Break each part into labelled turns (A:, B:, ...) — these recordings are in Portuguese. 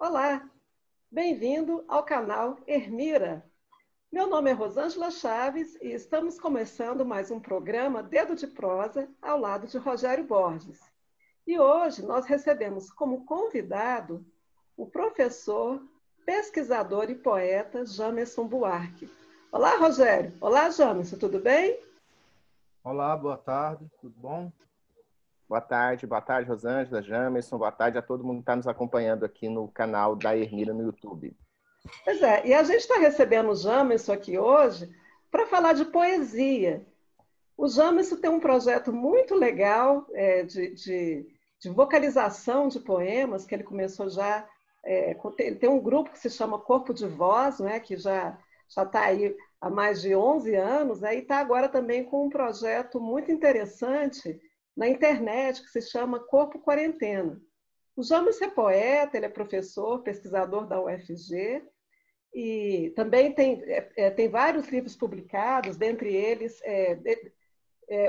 A: Olá, bem-vindo ao canal Ermira. Meu nome é Rosângela Chaves e estamos começando mais um programa Dedo de Prosa ao lado de Rogério Borges. E hoje nós recebemos como convidado o professor, pesquisador e poeta Jamerson Buarque. Olá, Rogério. Olá, Jamerson, tudo bem?
B: Olá, boa tarde, tudo bom?
C: Boa tarde, Rosângela, Jamerson, boa tarde a todo mundo que está nos acompanhando aqui no canal da Ermira no YouTube.
A: Pois é, e a gente está recebendo o Jamerson aqui hoje para falar de poesia. O Jamerson tem um projeto muito legal de vocalização de poemas, que ele começou já. Ele tem um grupo que se chama Corpo de Voz, né, que já está aí há mais de 11 anos, né, e está agora também com um projeto muito interessante na internet, que se chama Corpo Quarentena. O Jamerson é poeta, ele é professor, pesquisador da UFG, e também tem vários livros publicados, dentre eles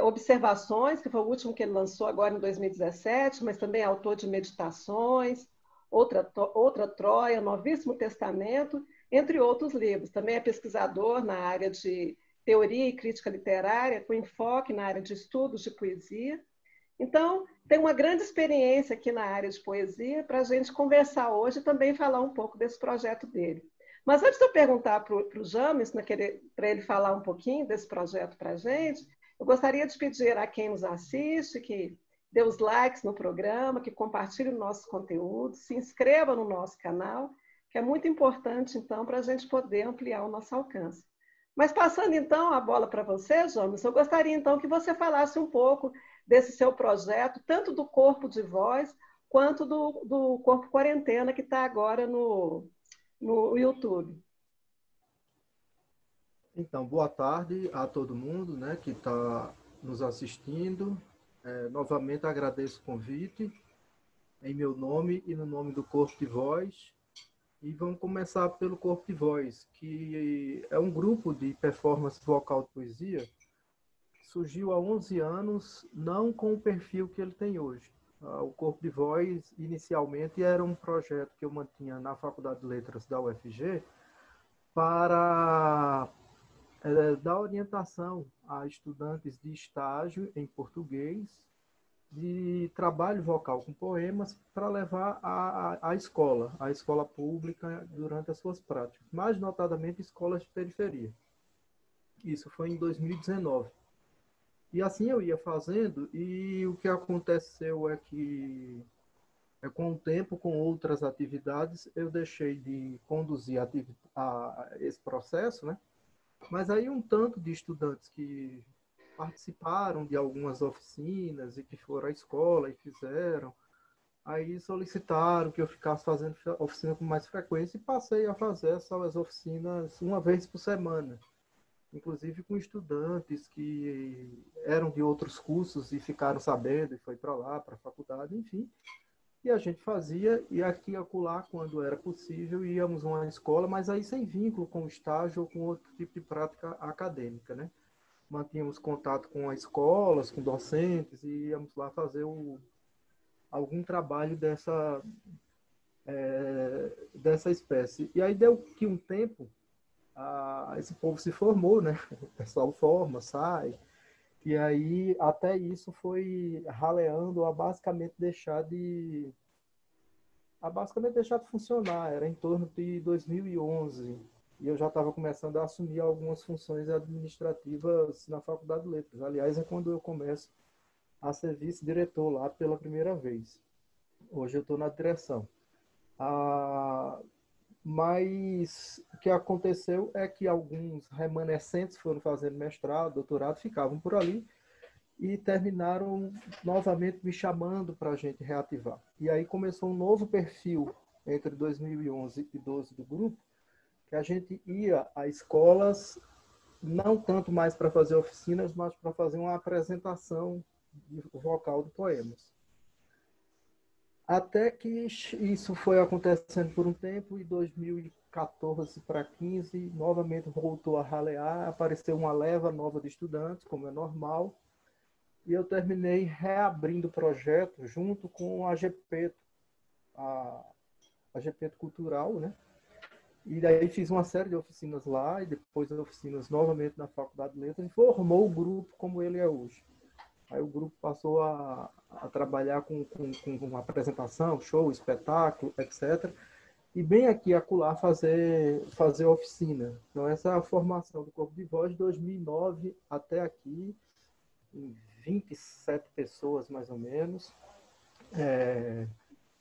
A: Observações, que foi o último que ele lançou agora em 2017, mas também é autor de Meditações, Outra Troia, Novíssimo Testamento, entre outros livros. Também é pesquisador na área de teoria e crítica literária, com enfoque na área de estudos de poesia. Então, tem uma grande experiência aqui na área de poesia para a gente conversar hoje e também falar um pouco desse projeto dele. Mas antes de eu perguntar para o James, para ele falar um pouquinho desse projeto para a gente, eu gostaria de pedir a quem nos assiste que dê os likes no programa, que compartilhe o nosso conteúdo, se inscreva no nosso canal, que é muito importante, então, para a gente poder ampliar o nosso alcance. Mas passando, então, a bola para você, James, eu gostaria, então, que você falasse um pouco desse seu projeto, tanto do Corpo de Voz, quanto do Corpo Quarentena, que está agora no YouTube.
B: Então, boa tarde a todo mundo, né, que está nos assistindo. Novamente agradeço o convite em meu nome e no nome do Corpo de Voz. E vamos começar pelo Corpo de Voz, que é um grupo de performance vocal de poesia que surgiu há 11 anos, não com o perfil que ele tem hoje. O Corpo de Voz, inicialmente, era um projeto que eu mantinha na Faculdade de Letras da UFG para dar orientação a estudantes de estágio em português, de trabalho vocal com poemas, para levar à escola, à escola pública, durante as suas práticas, mais notadamente escolas de periferia. Isso foi em 2019. E assim eu ia fazendo, e o que aconteceu é que, com o tempo, com outras atividades, eu deixei de conduzir esse processo, né? Mas aí um tanto de estudantes que participaram de algumas oficinas e que foram à escola e fizeram, aí solicitaram que eu ficasse fazendo oficina com mais frequência e passei a fazer essas oficinas uma vez por semana, inclusive com estudantes que eram de outros cursos e ficaram sabendo e foi para lá, para a faculdade, enfim. E a gente fazia, e aqui e acolá, quando era possível, íamos a uma escola, mas aí sem vínculo com o estágio ou com outro tipo de prática acadêmica, né? Mantínhamos contato com as escolas, com docentes, e íamos lá fazer algum trabalho dessa espécie. E aí deu que um tempo, esse povo se formou, né? O pessoal forma, sai, e aí até isso foi raleando a basicamente deixar de funcionar. Era em torno de 2011 e eu já estava começando a assumir algumas funções administrativas na Faculdade de Letras. Aliás, é quando eu começo a ser vice-diretor lá pela primeira vez. Hoje eu estou na direção. Mas o que aconteceu é que alguns remanescentes foram fazendo mestrado, doutorado, ficavam por ali e terminaram novamente me chamando para a gente reativar. E aí começou um novo perfil entre 2011 e 12 do grupo, que a gente ia a escolas, não tanto mais para fazer oficinas, mas para fazer uma apresentação vocal de poemas. Até que isso foi acontecendo por um tempo, e 2014 para 15, novamente voltou a ralear, apareceu uma leva nova de estudantes, como é normal, e eu terminei reabrindo o projeto junto com a GP, a GP Cultural, né? E daí fiz uma série de oficinas lá, e depois oficinas novamente na Faculdade de Letras, e formou o grupo como ele é hoje. Aí o grupo passou a trabalhar com apresentação, show, espetáculo, etc. E bem aqui, acolá, fazer oficina. Então, essa é a formação do Corpo de Voz de 2009 até aqui, em 27 pessoas, mais ou menos.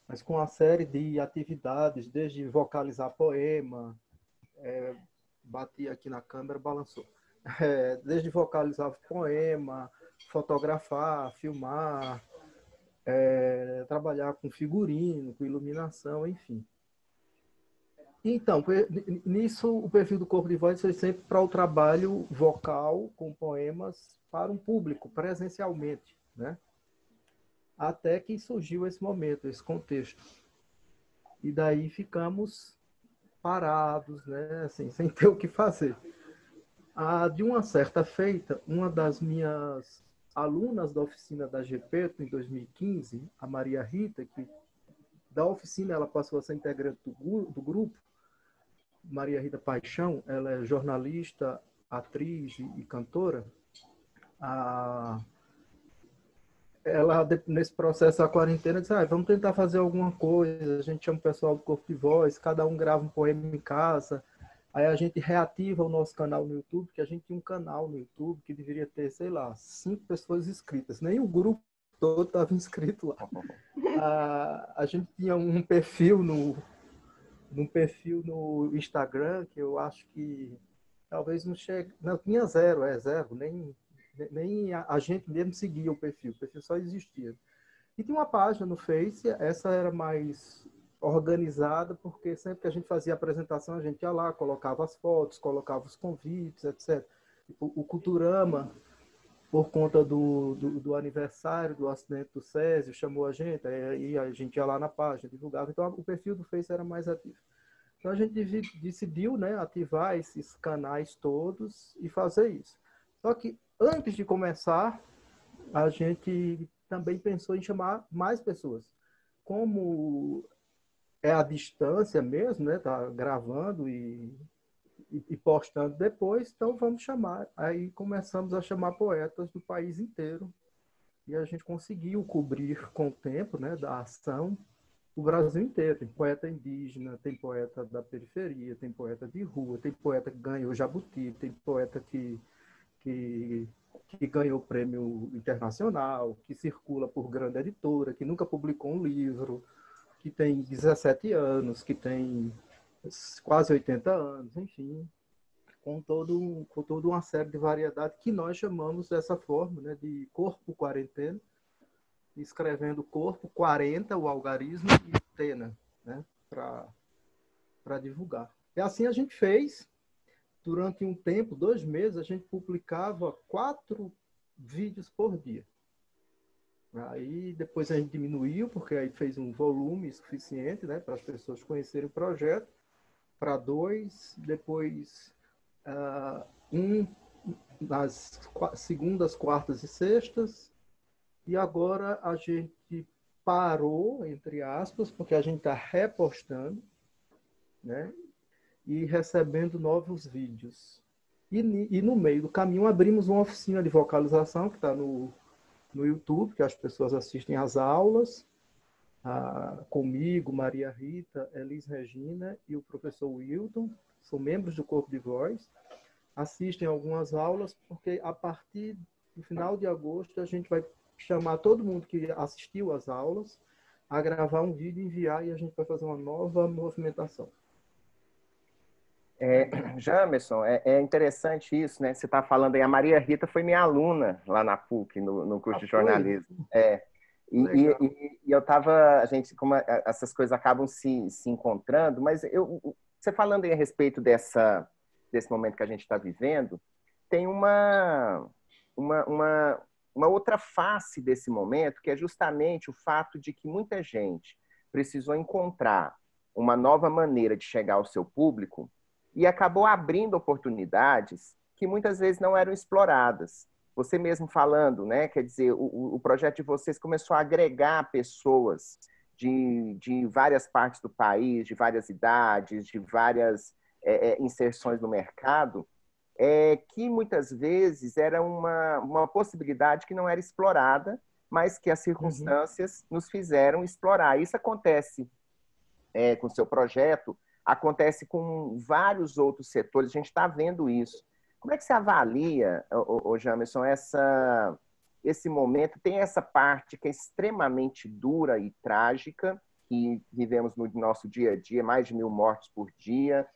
B: Mas com uma série de atividades, desde vocalizar poema, bati aqui na câmera, balançou. Desde vocalizar poema, fotografar, filmar, trabalhar com figurino, com iluminação, enfim. Então, nisso, o perfil do Corpo de Voz foi sempre para o trabalho vocal com poemas para um público, presencialmente, né? Até que surgiu esse momento, esse contexto. E daí ficamos parados, né? Assim, sem ter o que fazer. De uma certa feita, uma das minhas alunas da oficina da GPETO, em 2015, a Maria Rita, que da oficina ela passou a ser integrante do grupo, Maria Rita Paixão, ela é jornalista, atriz e cantora. Ela, nesse processo da quarentena, disse, vamos tentar fazer alguma coisa, a gente chama o pessoal do Corpo de Voz, cada um grava um poema em casa, aí a gente reativa o nosso canal no YouTube, que a gente tinha um canal no YouTube que deveria ter, sei lá, 5 pessoas inscritas, nem o grupo todo estava inscrito lá. A gente tinha um perfil no Instagram, que eu acho que talvez não chegue... Não, tinha zero, nem a gente mesmo seguia o perfil só existia. E tinha uma página no Face, essa era mais organizada, porque sempre que a gente fazia a apresentação, a gente ia lá, colocava as fotos, colocava os convites, etc. O Culturama, por conta do aniversário do acidente do Césio, chamou a gente, aí a gente ia lá na página, divulgava. Então, o perfil do Face era mais ativo. Então, a gente decidiu, né, ativar esses canais todos e fazer isso. Só que, antes de começar, a gente também pensou em chamar mais pessoas. Como é a distância mesmo, né, tá gravando e postando depois, então vamos chamar. Aí começamos a chamar poetas do país inteiro. E a gente conseguiu cobrir com o tempo, né, da ação o Brasil inteiro. Tem poeta indígena, tem poeta da periferia, tem poeta de rua, tem poeta que ganhou Jabuti, tem poeta que ganhou prêmio internacional, que circula por grande editora, que nunca publicou um livro, que tem 17 anos, que tem quase 80 anos, enfim, com toda uma série de variedades que nós chamamos dessa forma, né, de corpo quarentena, escrevendo corpo 40, o algarismo, e tena, né, para divulgar. E assim a gente fez. Durante um tempo, 2 meses, a gente publicava 4 vídeos por dia. Aí depois a gente diminuiu, porque aí fez um volume suficiente, né, para as pessoas conhecerem o projeto, para 2, depois nas segundas, quartas e sextas, e agora a gente parou, entre aspas, porque a gente está repostando, né, e recebendo novos vídeos. E no meio do caminho abrimos uma oficina de vocalização que está no YouTube, que as pessoas assistem às aulas, comigo, Maria Rita, Elis Regina e o professor Wilton, são membros do Corpo de Voz, assistem algumas aulas, porque a partir do final de agosto a gente vai chamar todo mundo que assistiu às aulas a gravar um vídeo e enviar, e a gente vai fazer uma nova movimentação.
C: Jamerson, é interessante isso, né? Você está falando aí, a Maria Rita foi minha aluna lá na PUC, no curso de jornalismo. E eu estava, como essas coisas acabam se encontrando, mas você falando aí a respeito desse momento que a gente está vivendo, tem uma outra face desse momento, que é justamente o fato de que muita gente precisou encontrar uma nova maneira de chegar ao seu público e acabou abrindo oportunidades que muitas vezes não eram exploradas. Você mesmo falando, né? Quer dizer, o projeto de vocês começou a agregar pessoas de várias partes do país, de várias idades, de várias inserções no mercado, que muitas vezes era uma possibilidade que não era explorada, mas que as circunstâncias nos fizeram explorar. Isso acontece com o seu projeto, acontece com vários outros setores, a gente está vendo isso. Como é que você avalia, Jamerson, esse momento? Tem essa parte que é extremamente dura e trágica, que vivemos no nosso dia a dia, mais de 1.000 mortes por dia,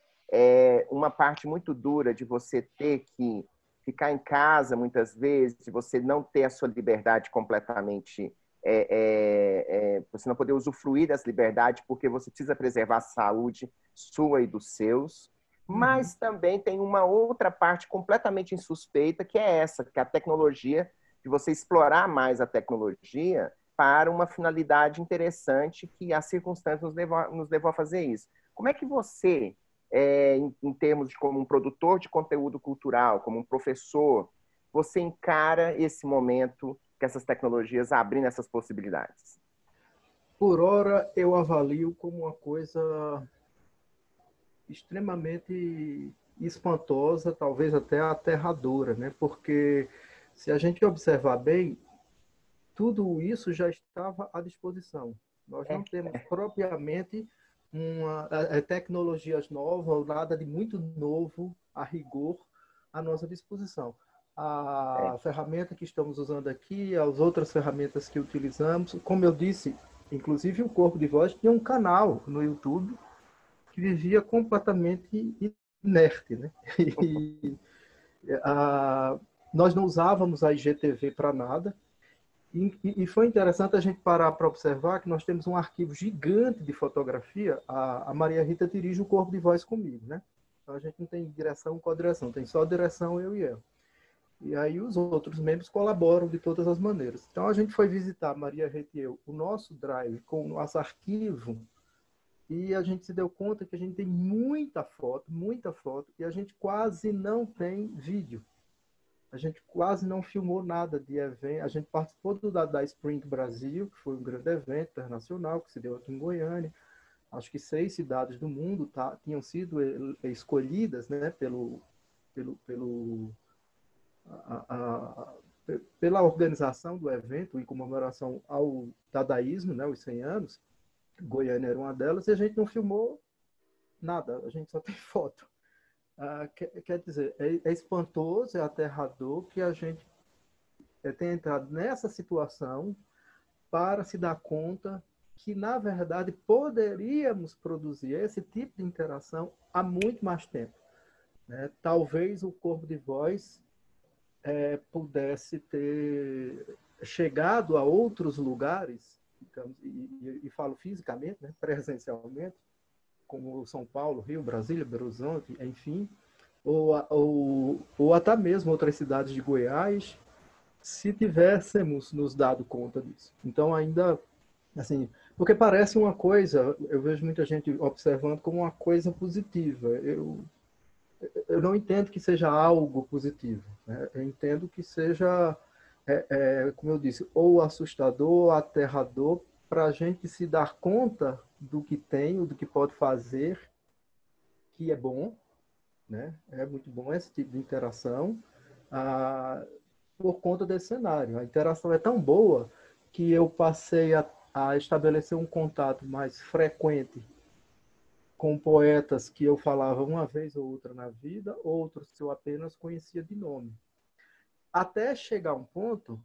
C: uma parte muito dura de você ter que ficar em casa muitas vezes, de você não ter a sua liberdade completamente, você não poder usufruir dessa liberdade porque você precisa preservar a saúde sua e dos seus. Mas também tem uma outra parte completamente insuspeita, que é essa, que é a tecnologia, de você explorar mais a tecnologia para uma finalidade interessante que as circunstâncias nos levou a fazer isso. Como é que você, em termos de como um produtor de conteúdo cultural, como um professor, você encara esse momento que essas tecnologias abrindo essas possibilidades?
B: Por hora, eu avalio como uma coisa extremamente espantosa, talvez até aterradora, né? Porque se a gente observar bem, tudo isso já estava à disposição. Nós não temos propriamente tecnologias novas, nada de muito novo, a rigor, à nossa disposição. A ferramenta que estamos usando aqui, as outras ferramentas que utilizamos, como eu disse, inclusive o Corpo de Voz tinha um canal no YouTube que vivia completamente inerte, né? Nós não usávamos a IGTV para nada, e foi interessante a gente parar para observar que nós temos um arquivo gigante de fotografia. A Maria Rita dirige o Corpo de Voz comigo, né? Então a gente não tem direção com a direção, tem só a direção, eu e ela. E aí os outros membros colaboram de todas as maneiras. Então a gente foi visitar, Maria Rita e eu, o nosso drive com o nosso arquivo, e a gente se deu conta que a gente tem muita foto, e a gente quase não tem vídeo. A gente quase não filmou nada de evento. A gente participou da Spring Brasil, que foi um grande evento internacional que se deu aqui em Goiânia. Acho que 6 cidades do mundo tinham sido escolhidas, né, pela organização do evento em comemoração ao dadaísmo, né, os 100 anos. Goiânia era uma delas, e a gente não filmou nada, a gente só tem foto. Quer dizer, é espantoso, é aterrador que a gente tenha entrado nessa situação para se dar conta que, na verdade, poderíamos produzir esse tipo de interação há muito mais tempo, né? Talvez o Corpo de Voz pudesse ter chegado a outros lugares, digamos, e falo fisicamente, né, presencialmente, como São Paulo, Rio, Brasília, Belo Horizonte, enfim, ou até mesmo outras cidades de Goiás, se tivéssemos nos dado conta disso. Então, ainda, assim, porque parece uma coisa, eu vejo muita gente observando como uma coisa positiva. Eu não entendo que seja algo positivo, né? Eu entendo que seja, como eu disse, ou assustador, ou aterrador, para a gente se dar conta do que tem, do que pode fazer, que é bom, né? É muito bom esse tipo de interação, por conta desse cenário. A interação é tão boa que eu passei a estabelecer um contato mais frequente com poetas que eu falava uma vez ou outra na vida, outros que eu apenas conhecia de nome. Até chegar um ponto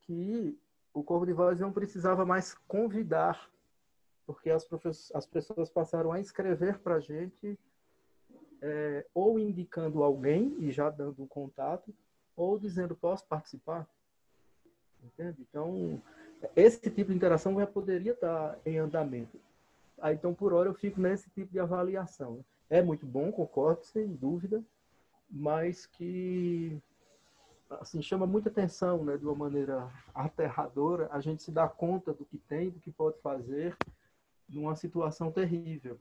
B: que o Corpo de Voz não precisava mais convidar, porque as pessoas passaram a escrever para a gente, ou indicando alguém e já dando um contato, ou dizendo, posso participar? Entende? Então, esse tipo de interação já poderia estar em andamento. Então, por hora, eu fico nesse tipo de avaliação. É muito bom, concordo, sem dúvida, mas que assim, chama muita atenção, né, de uma maneira aterradora, a gente se dá conta do que tem, do que pode fazer numa situação terrível,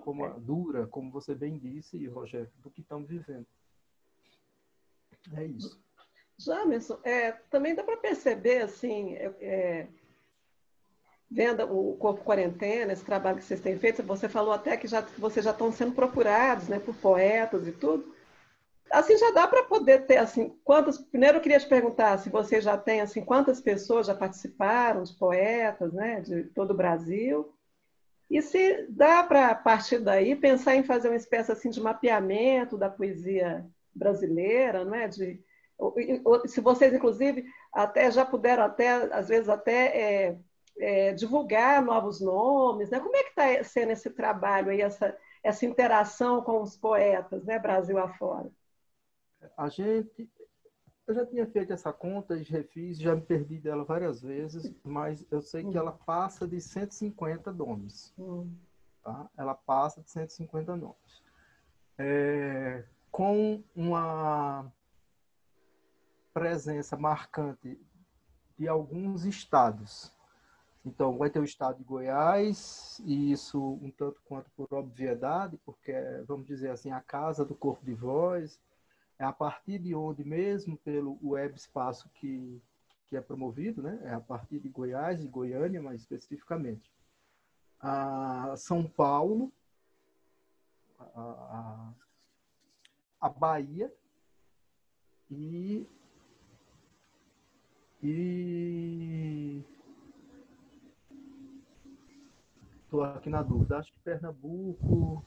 B: como dura, como você bem disse, Rogério, do que estamos vivendo. É isso.
A: Jamerson, também dá para perceber, assim, vendo o Corpo Quarentena, esse trabalho que vocês têm feito, você falou até que vocês já estão sendo procurados, né, por poetas e tudo. Assim, já dá para poder ter, assim, quantas... Primeiro eu queria te perguntar se você já tem, assim, quantas pessoas já participaram, os poetas, né, de todo o Brasil, e se dá para, a partir daí, pensar em fazer uma espécie, assim, de mapeamento da poesia brasileira, não é? Se vocês, inclusive, até já puderam, até, às vezes, até divulgar novos nomes, né? Como é que está sendo esse trabalho aí, essa interação com os poetas, né, Brasil afora?
B: A gente, eu já tinha feito essa conta e refiz, já me perdi dela várias vezes, mas eu sei que ela passa de 150 nomes. Tá? Ela passa de 150 nomes. Com uma presença marcante de alguns estados. Então, vai ter o estado de Goiás, e isso um tanto quanto por obviedade, porque, vamos dizer assim, a casa do corpo de voz, é a partir de onde mesmo, pelo web espaço que é promovido, né? É a partir de Goiás e Goiânia, mais especificamente. São Paulo, a Bahia e estou aqui na dúvida, acho que Pernambuco,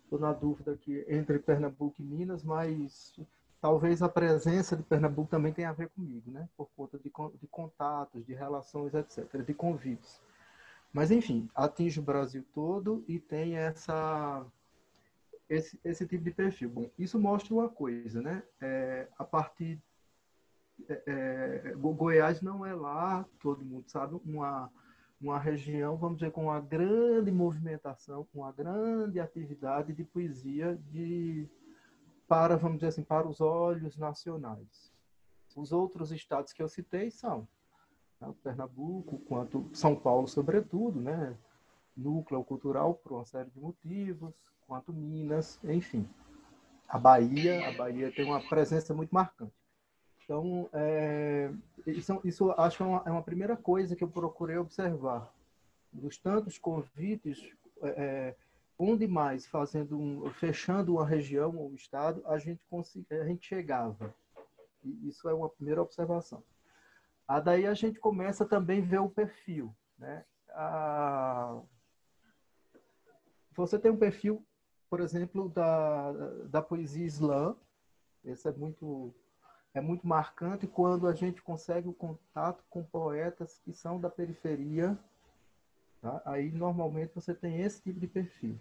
B: estou na dúvida aqui entre Pernambuco e Minas, mas talvez a presença de Pernambuco também tenha a ver comigo, né? Por conta de contatos, de relações, etc., de convites. Mas, enfim, atinge o Brasil todo e tem esse tipo de perfil. Bom, isso mostra uma coisa, né? A partir... Goiás não é lá, todo mundo sabe, uma região, vamos dizer, com uma grande movimentação, com uma grande atividade de poesia para, vamos dizer assim, para os olhos nacionais. Os outros estados que eu citei são, né, Pernambuco, quanto São Paulo, sobretudo, né, núcleo cultural por uma série de motivos, quanto Minas, enfim. A Bahia tem uma presença muito marcante. Então, isso acho que é uma primeira coisa que eu procurei observar. Dos tantos convites, onde mais fechando uma região ou um estado, a gente chegava. E isso é uma primeira observação. Daí a gente começa também a ver o perfil, né? Você tem um perfil, por exemplo, da poesia slam. Esse é muito marcante quando a gente consegue o contato com poetas que são da periferia. Tá? Aí, normalmente, você tem esse tipo de perfil.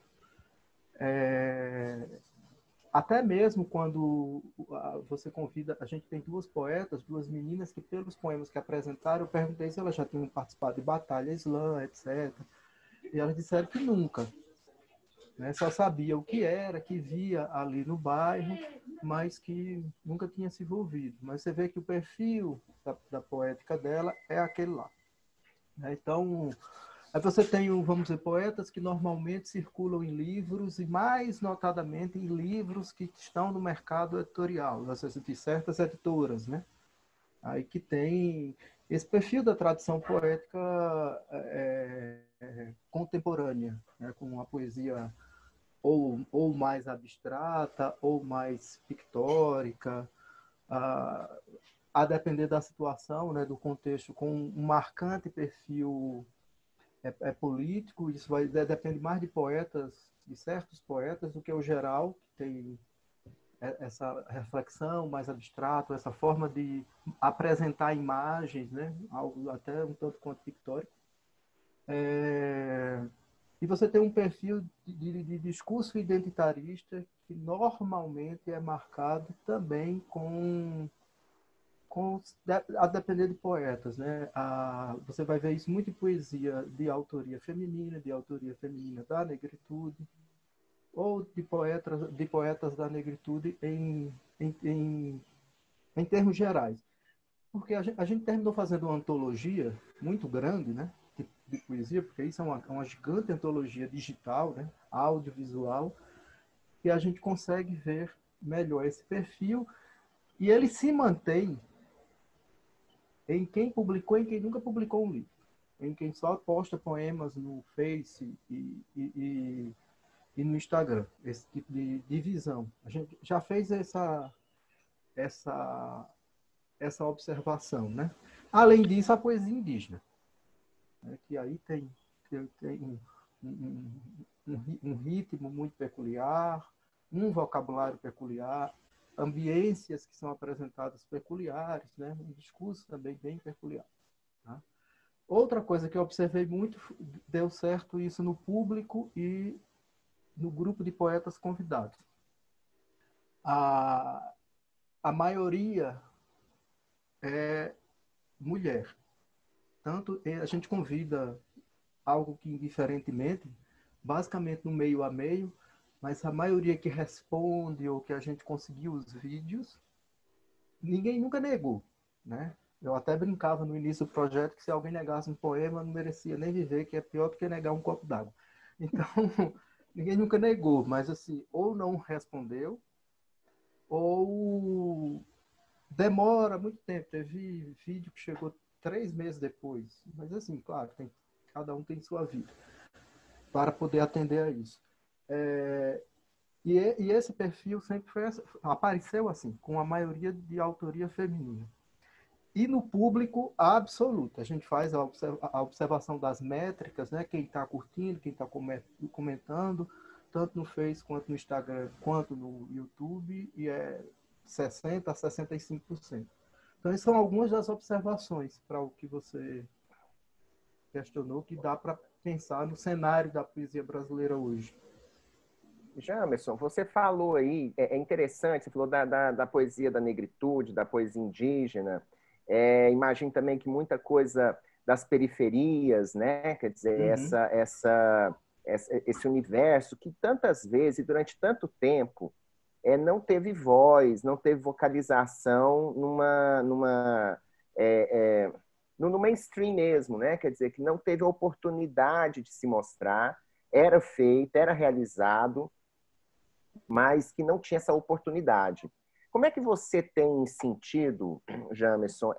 B: Até mesmo quando você convida... A gente tem duas poetas, duas meninas, que pelos poemas que apresentaram, eu perguntei se elas já tinham participado de batalha slam, etc. E elas disseram que nunca. Né? Só sabia o que era, que via ali no bairro, mas que nunca tinha se envolvido. Mas você vê que o perfil da poética dela é aquele lá. Né? Então, aí você tem, vamos dizer, poetas que normalmente circulam em livros, e mais notadamente em livros que estão no mercado editorial, de certas editoras, né? Aí que tem esse perfil da tradição poética contemporânea, né? Com uma poesia ou mais abstrata, ou mais pictórica, a depender da situação, né, do contexto, com um marcante perfil político. Isso depende mais de poetas, de certos poetas, do que o geral, que tem essa reflexão mais abstrata, essa forma de apresentar imagens, né, algo até um tanto quanto pictórico. E você tem um perfil de discurso identitarista que normalmente é marcado também a depender de poetas, né? Você vai ver isso muito em poesia de autoria feminina da negritude, ou de poetas da negritude em termos gerais. Porque a gente terminou fazendo uma antologia muito grande, né? De poesia, porque isso é uma gigante antologia digital, né? Audiovisual, e a gente consegue ver melhor esse perfil, e ele se mantém em quem publicou e em quem nunca publicou um livro. em quem só posta poemas no Face e no Instagram, esse tipo de divisão. A gente já fez essa, essa observação, né? Além disso, a poesia indígena, né? Que aí tem um ritmo muito peculiar, um vocabulário peculiar, ambiências que são apresentadas peculiares, né? Um discurso também bem peculiar. Tá? Outra coisa que eu observei muito, deu certo isso no público e no grupo de poetas convidados. A maioria é mulher. Tanto a gente convida algo que indiferentemente, basicamente no meio a meio, mas a maioria que responde ou que a gente conseguiu os vídeos, ninguém nunca negou, né? Eu até brincava no início do projeto que se alguém negasse um poema, não merecia nem viver, que é pior do que negar um copo d'água. Então, ninguém nunca negou, mas assim, ou não respondeu, ou demora muito tempo. Teve vídeo que chegou 3 meses depois. Mas assim, claro, cada um tem sua vida para poder atender a isso. E esse perfil sempre apareceu assim, com a maioria de autoria feminina. E no público absoluto. A gente faz a observação das métricas, né? Quem está curtindo, quem está comentando, tanto no Face, quanto no Instagram, quanto no YouTube, e é 60% a 65%. Então, essas são algumas das observações para o que você questionou, que dá para pensar no cenário da poesia brasileira hoje.
C: Jamerson, você falou aí, é interessante, você falou da poesia da negritude, da poesia indígena. Imagino também que muita coisa das periferias, né? Quer dizer, esse universo que tantas vezes, e durante tanto tempo, não teve voz, não teve vocalização no mainstream mesmo, né? Quer dizer, que não teve oportunidade de se mostrar, era feito, era realizado, mas que não tinha essa oportunidade. Como é que você tem sentido, Jamerson,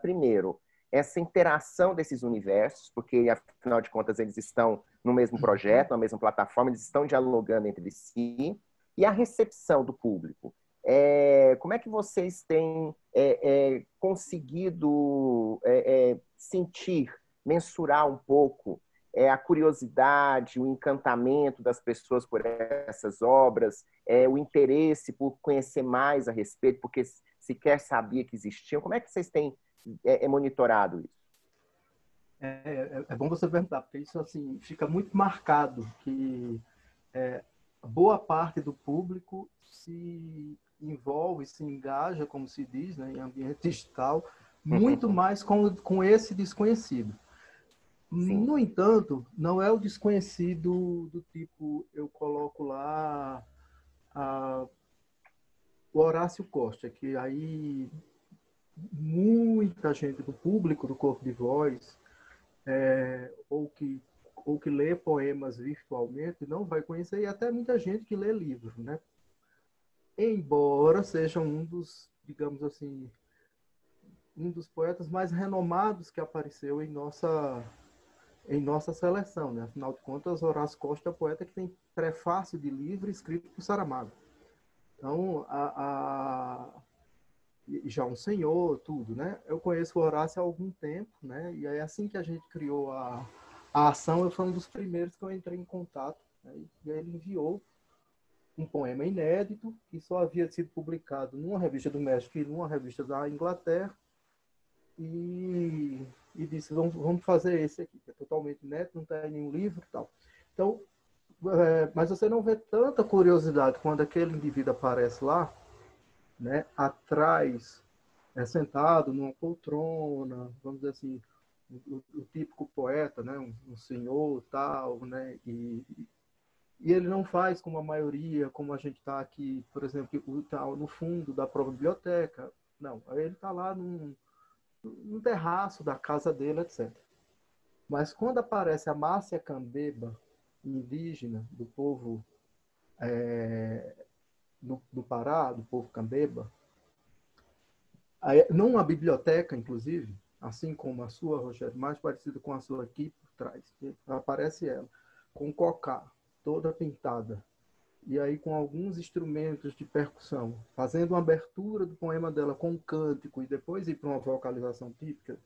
C: primeiro, essa interação desses universos, porque, afinal de contas, eles estão no mesmo projeto, na mesma plataforma, eles estão dialogando entre si, e a recepção do público? Como é que vocês têm conseguido sentir, mensurar um pouco a curiosidade, o encantamento das pessoas por essas obras, o interesse por conhecer mais a respeito, porque sequer sabia que existiam? Como é que vocês têm monitorado isso?
B: É bom você perguntar, porque isso assim fica muito marcado, que boa parte do público se envolve, se engaja, como se diz, né, em ambiente digital, muito mais com esse desconhecido. Sim. No entanto, não é o desconhecido do tipo, eu coloco lá o Horácio Costa, que aí muita gente do público do Corpo de Voz, ou que lê poemas virtualmente, não vai conhecer, e até muita gente que lê livros, né? Embora seja um dos, digamos assim, um dos poetas mais renomados que apareceu em nossa seleção, né? Afinal de contas, Horácio Costa é o poeta que tem prefácio de livro escrito por Saramago. Então, já um senhor, tudo, né? Eu conheço o Horácio há algum tempo, né? E aí, assim que a gente criou a ação, eu fui um dos primeiros que eu entrei em contato, né? E aí ele enviou um poema inédito, que só havia sido publicado numa revista do México e numa revista da Inglaterra, e disse, vamos fazer esse aqui, que é totalmente inédito, não tem nenhum livro e tal. Então, mas você não vê tanta curiosidade quando aquele indivíduo aparece lá, né, atrás, sentado numa poltrona, vamos dizer assim, o típico poeta, né, um senhor tal, né, e ele não faz como a maioria, como a gente está aqui, por exemplo, no fundo da própria biblioteca. Não, ele está lá no terraço da casa dele, etc. Mas quando aparece a Márcia Cambeba, indígena do povo do Pará, do povo Cambeba, numa biblioteca, inclusive, assim como a sua, Rogério, mais parecida com a sua aqui por trás. Aparece ela, com cocá, toda pintada. E aí com alguns instrumentos de percussão, fazendo uma abertura do poema dela com um cântico e depois ir para uma vocalização típica,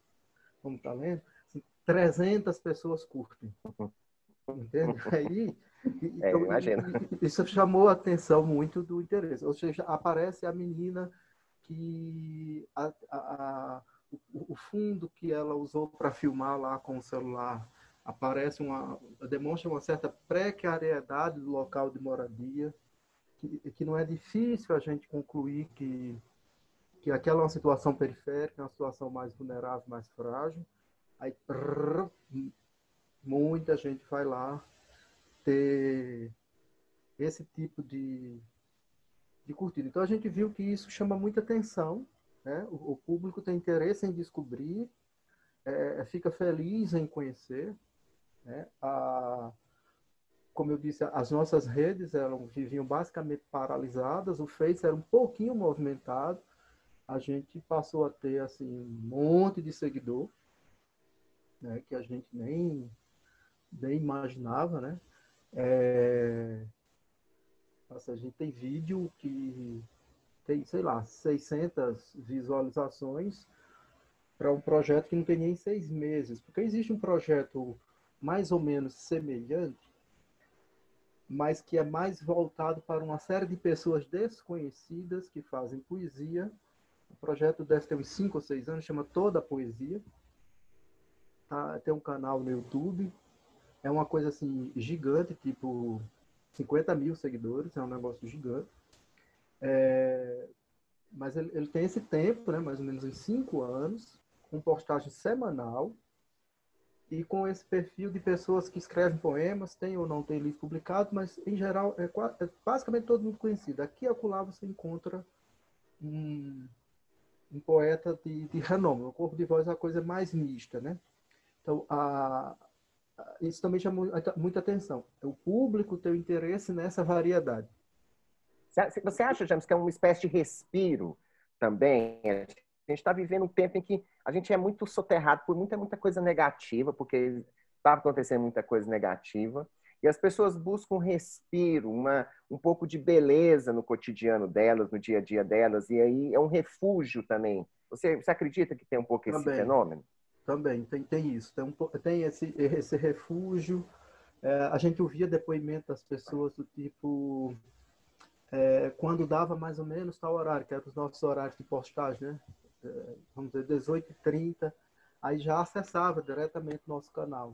B: como está lendo, assim, 300 pessoas curtem. Entende? Aí, então,
C: imagino.
B: isso chamou a atenção muito do interesse. Ou seja, aparece a menina que o fundo que ela usou para filmar lá com o celular demonstra uma certa precariedade do local de moradia, que não é difícil a gente concluir que aquela é uma situação periférica, uma situação mais vulnerável, mais frágil. Aí muita gente vai lá ter esse tipo de curtida. Então a gente viu que isso chama muita atenção, né? O público tem interesse em descobrir, fica feliz em conhecer, né? Como eu disse, as nossas redes viviam basicamente paralisadas, o Face era um pouquinho movimentado, a gente passou a ter assim, um monte de seguidor, né? Que a gente nem imaginava, né? A gente tem vídeo que tem, sei lá, 600 visualizações para um projeto que não tem nem 6 meses. Porque existe um projeto mais ou menos semelhante, mas que é mais voltado para uma série de pessoas desconhecidas que fazem poesia. O projeto deve ter uns 5 ou 6 anos, chama Toda a Poesia. Tá? Tem um canal no YouTube. É uma coisa assim gigante, tipo 50 mil seguidores, é um negócio gigante. Mas ele tem esse tempo, né, mais ou menos uns 5 anos, com postagem semanal e com esse perfil de pessoas que escrevem poemas, tem ou não tem livro publicado, mas em geral é basicamente todo mundo conhecido. Aqui e acolá você encontra um poeta de renome. O Corpo de Voz é a coisa mais mista, né? Então, isso também chama muita atenção. O público tem interesse nessa variedade.
C: Você acha, James, que é uma espécie de respiro também? A gente está vivendo um tempo em que a gente é muito soterrado por muita coisa negativa, porque está acontecendo muita coisa negativa, e as pessoas buscam um respiro, um pouco de beleza no cotidiano delas, no dia a dia delas, e aí é um refúgio também. Você acredita que tem um pouco esse fenômeno?
B: Também, tem isso. Tem esse refúgio. A gente ouvia depoimento das pessoas do tipo... quando dava mais ou menos tal horário, que era os nossos horários de postagem, né? Vamos dizer, 18h30, aí já acessava diretamente o nosso canal.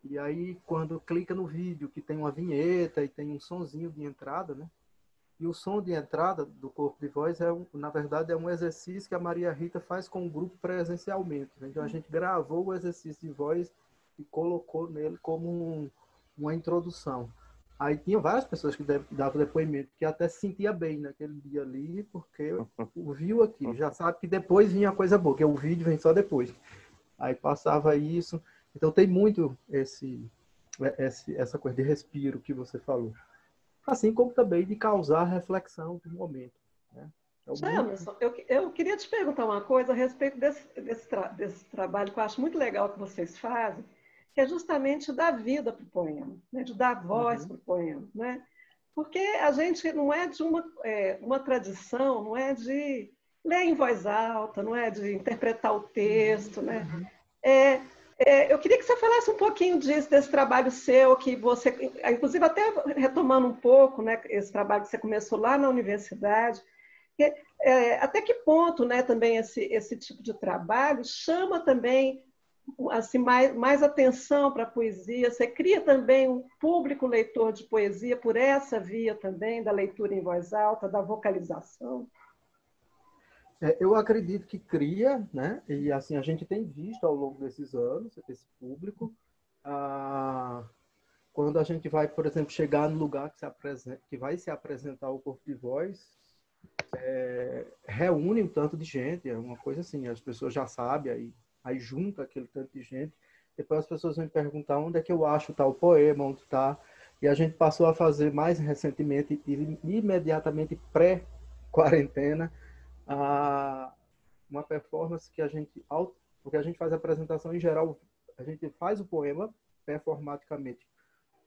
B: E aí, quando clica no vídeo, que tem uma vinheta e tem um sonzinho de entrada, né? E o som de entrada do Corpo de Voz, na verdade, é um exercício que a Maria Rita faz com o grupo presencialmente. Né? Então, a gente gravou o exercício de voz e colocou nele como uma introdução. Aí tinha várias pessoas que davam depoimento, que até se sentia bem naquele dia ali, porque ouviu aquilo. Já sabe que depois vinha a coisa boa, que o vídeo vem só depois. Aí passava isso. Então tem muito essa coisa de respiro que você falou. Assim como também de causar reflexão do momento. Né?
A: Jamerson, eu queria te perguntar uma coisa a respeito desse trabalho que eu acho muito legal que vocês fazem, que é justamente dar vida para o poema, né? De dar voz para o poema. Né? Porque a gente não é de uma tradição, não é de ler em voz alta, não é de interpretar o texto. Né? Eu queria que você falasse um pouquinho desse trabalho seu, que você, inclusive até retomando um pouco, né, esse trabalho que você começou lá na universidade, até que ponto, né, também esse tipo de trabalho chama também assim, mais atenção para a poesia, você cria também um público leitor de poesia por essa via também, da leitura em voz alta, da vocalização?
B: Eu acredito que cria, né? E assim a gente tem visto ao longo desses anos esse público. Quando a gente vai, por exemplo, chegar no lugar que vai se apresentar o Corpo de Voz, reúne um tanto de gente, é uma coisa assim, as pessoas já sabem, aí junta aquele tanto de gente, depois as pessoas vão me perguntar onde é que eu acho tal poema, onde está, e a gente passou a fazer mais recentemente, imediatamente pré-quarentena, uma performance que a gente Porque a gente faz a apresentação, em geral, a gente faz o poema performaticamente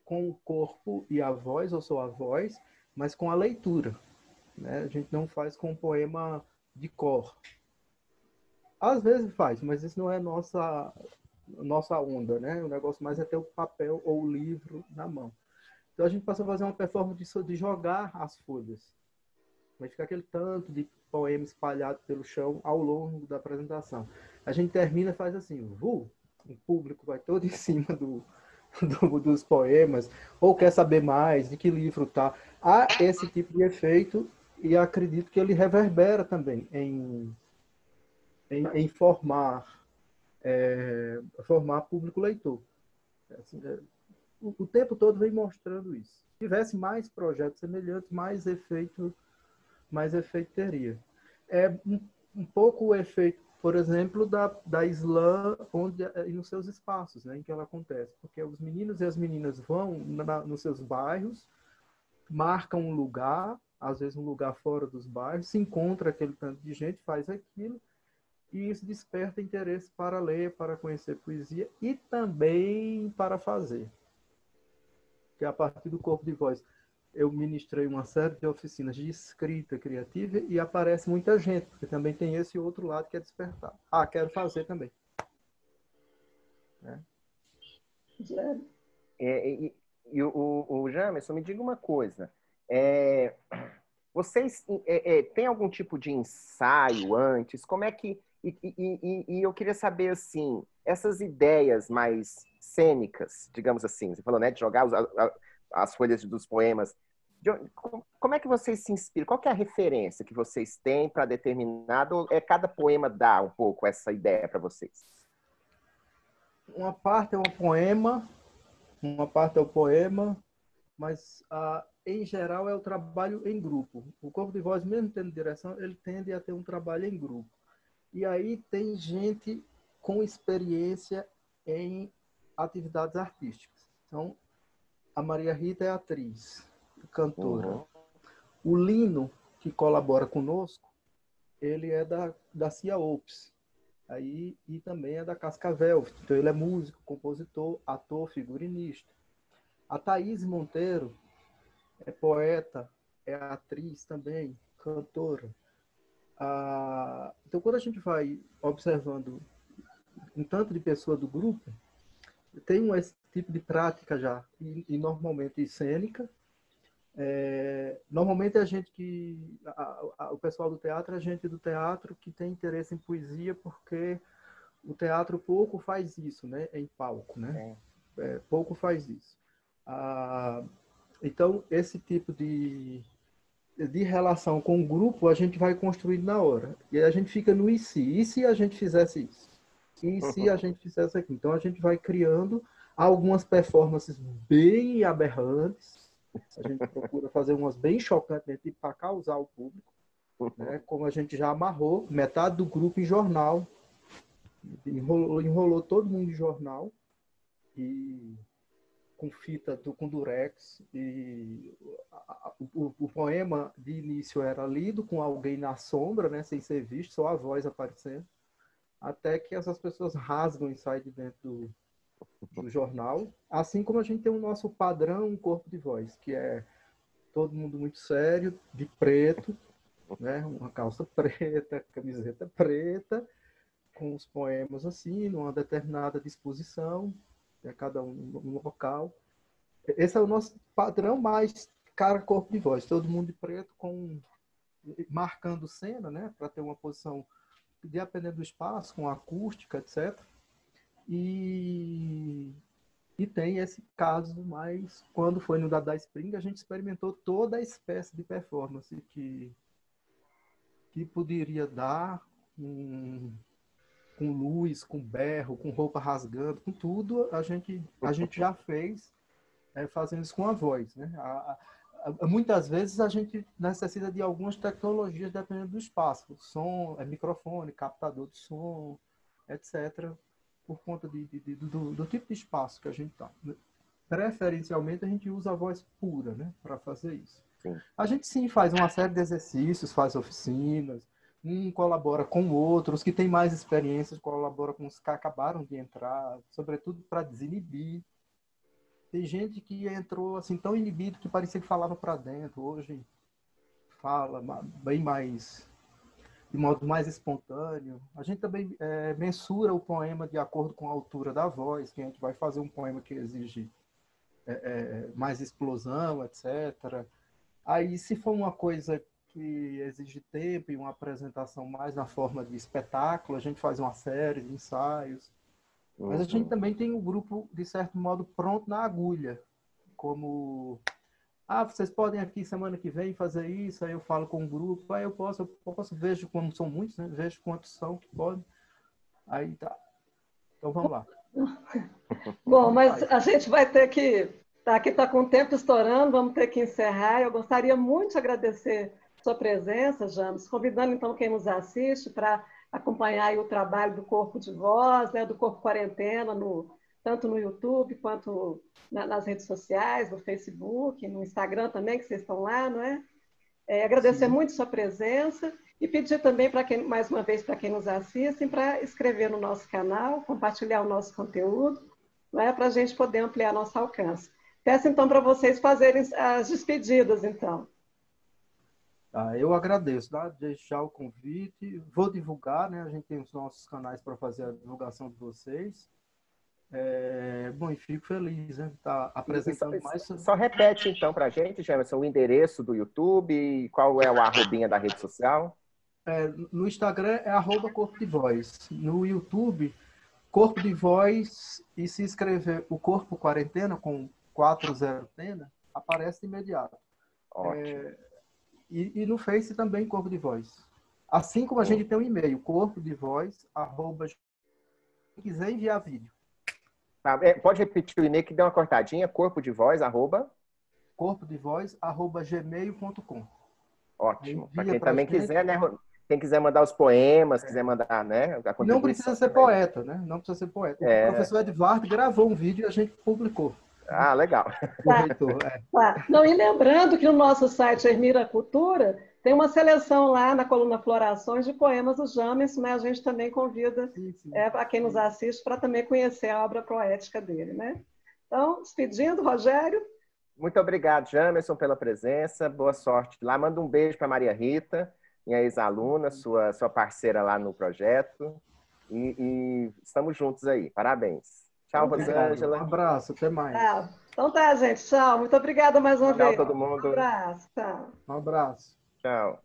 B: com o corpo e a voz, ou só a voz, mas com a leitura, né? A gente não faz com o poema de cor. Às vezes faz, mas isso não é nossa onda, né? O negócio mais é ter o papel ou o livro na mão. Então a gente passa a fazer uma performance de jogar as folhas. Vai ficar aquele tanto de poema espalhado pelo chão ao longo da apresentação. A gente termina e faz assim, o público vai todo em cima dos poemas, ou quer saber mais de que livro tá. Há esse tipo de efeito e acredito que ele reverbera também em formar público leitor. Assim, o tempo todo vem mostrando isso. Se tivesse mais projetos semelhantes, mais efeito teria. É um pouco o efeito, por exemplo, da Slam nos seus espaços, né, em que ela acontece. Porque os meninos e as meninas vão nos seus bairros, marcam um lugar, às vezes um lugar fora dos bairros, se encontra aquele tanto de gente, faz aquilo, e isso desperta interesse para ler, para conhecer poesia e também para fazer. Que a partir do corpo de voz, eu ministrei uma série de oficinas de escrita criativa e aparece muita gente, porque também tem esse outro lado que é despertar. Quero fazer também. Né?
C: O Jamerson, me diga uma coisa. Vocês têm algum tipo de ensaio antes? Como é que... E eu queria saber, assim, essas ideias mais cênicas, digamos assim, você falou, né, de jogar as folhas dos poemas. Como é que vocês se inspiram? Qual que é a referência que vocês têm para determinado? Ou cada poema dá um pouco essa ideia para vocês?
B: Uma parte é o poema, mas em geral é o trabalho em grupo. O corpo de voz, mesmo tendo direção, ele tende a ter um trabalho em grupo. E aí tem gente com experiência em atividades artísticas. Então, a Maria Rita é atriz, cantora.
C: Uhum.
B: O Lino, que colabora conosco, ele é da Cia Ops. Aí, e também é da Cascavel. Então, ele é músico, compositor, ator, figurinista. A Thaís Monteiro é poeta, é atriz também, cantora. Então, quando a gente vai observando um tanto de pessoa do grupo, tem esse tipo de prática já, e normalmente cênica. Normalmente a gente o pessoal do teatro é gente do teatro que tem interesse em poesia, porque o teatro pouco faz isso, né, em palco, né? Pouco faz isso. Então, esse tipo de relação com o grupo a gente vai construindo na hora. E aí a gente fica no e se? E se a gente fizesse isso? E se a gente fizesse aquilo? Então a gente vai criando algumas performances bem aberrantes. A gente procura fazer umas bem chocantes para causar o público. Né? Como a gente já amarrou metade do grupo em jornal. Enrolou todo mundo em jornal. E com fita, com durex, e o poema de início era lido com alguém na sombra, né, sem ser visto, só a voz aparecendo, até que essas pessoas rasgam e saem de dentro do jornal, assim como a gente tem o nosso padrão, um corpo de voz, que é todo mundo muito sério, de preto, né, uma calça preta, camiseta preta, com os poemas assim, numa determinada disposição, cada um no local. Esse é o nosso padrão mais cara, corpo de voz. Todo mundo de preto, marcando cena, né? Para ter uma posição, dependendo do espaço, com acústica, etc. E tem esse caso, mas quando foi no Dada Spring, a gente experimentou toda a espécie de performance que poderia dar com luz, com berro, com roupa rasgando, com tudo, a gente já fez fazendo isso com a voz. Né? Muitas vezes a gente necessita de algumas tecnologias dependendo do espaço. Som, microfone, captador de som, etc. Por conta do tipo de espaço que a gente está. Preferencialmente a gente usa a voz pura, né, para fazer isso.
C: Sim.
B: A gente sim faz uma série de exercícios, faz oficinas, Um colabora com o outro, os que têm mais experiência colaboram com os que acabaram de entrar, sobretudo para desinibir. Tem gente que entrou assim tão inibido que parecia que falava para dentro. Hoje fala bem mais, de modo mais espontâneo. A gente também mensura o poema de acordo com a altura da voz, que a gente vai fazer um poema que exige mais explosão, etc. Aí, se for uma coisa que exige tempo e uma apresentação mais na forma de espetáculo, a gente faz uma série de ensaios. Mas a gente também tem um grupo, de certo modo, pronto na agulha. Como, vocês podem aqui semana que vem fazer isso, aí eu falo com o grupo, aí eu posso, vejo como são muitos, né? Vejo quantos são que podem. Aí tá. Então vamos lá.
A: Bom, mas a gente vai ter que... Aqui está com o tempo estourando, vamos ter que encerrar. Eu gostaria muito de agradecer sua presença, James, convidando então quem nos assiste para acompanhar aí o trabalho do Corpo de Voz, né, do Corpo Quarentena, tanto no YouTube quanto nas redes sociais, no Facebook, no Instagram também, que vocês estão lá, não é? Agradecer muito sua presença e pedir também, mais uma vez, para quem nos assiste, para inscrever no nosso canal, compartilhar o nosso conteúdo, não é? Para a gente poder ampliar nosso alcance. Peço, então, para vocês fazerem as despedidas, então.
B: Eu agradeço, tá? Deixar o convite. Vou divulgar, né? A gente tem os nossos canais para fazer a divulgação de vocês. Bom, e fico feliz, né? Tá apresentando mais.
C: Só repete, então, para a gente, Jamerson, o endereço do YouTube e qual é o arrobinha da rede social?
B: No Instagram é @Corpo de Voz. No YouTube, Corpo de Voz, e se escrever o Corpo Quarentena com 40 Tena, aparece de imediato.
C: Ótimo.
B: E no Face também, Corpo de Voz. Assim como a gente tem um e-mail, corpodevoz, @ quiser enviar vídeo.
C: Tá, pode repetir o e-mail que deu uma cortadinha, corpodevoz,
B: corpodevoz, @gmail.com.
C: Ótimo. Para quem também quiser, né? Quem quiser mandar os poemas, quiser mandar, né?
B: Não precisa ser poeta, né? Não precisa ser poeta. O professor Edvardo gravou um vídeo e a gente publicou.
C: Legal.
A: Tá. Não, e lembrando que no nosso site Ermira Cultura tem uma seleção lá na coluna Florações de poemas do Jamerson, né? A gente também convida a quem nos assiste para também conhecer a obra poética dele, né? Então, despedindo, Rogério.
C: Muito obrigado, Jamerson, pela presença. Boa sorte lá. Manda um beijo para Maria Rita, minha ex-aluna, sua parceira lá no projeto. E estamos juntos aí. Parabéns. Tchau, Rosângela.
B: Um abraço, até mais.
A: Então tá, gente. Tchau. Muito obrigada mais uma vez.
C: Tchau, todo mundo.
A: Um abraço. Tchau.
B: Um abraço.
C: Tchau.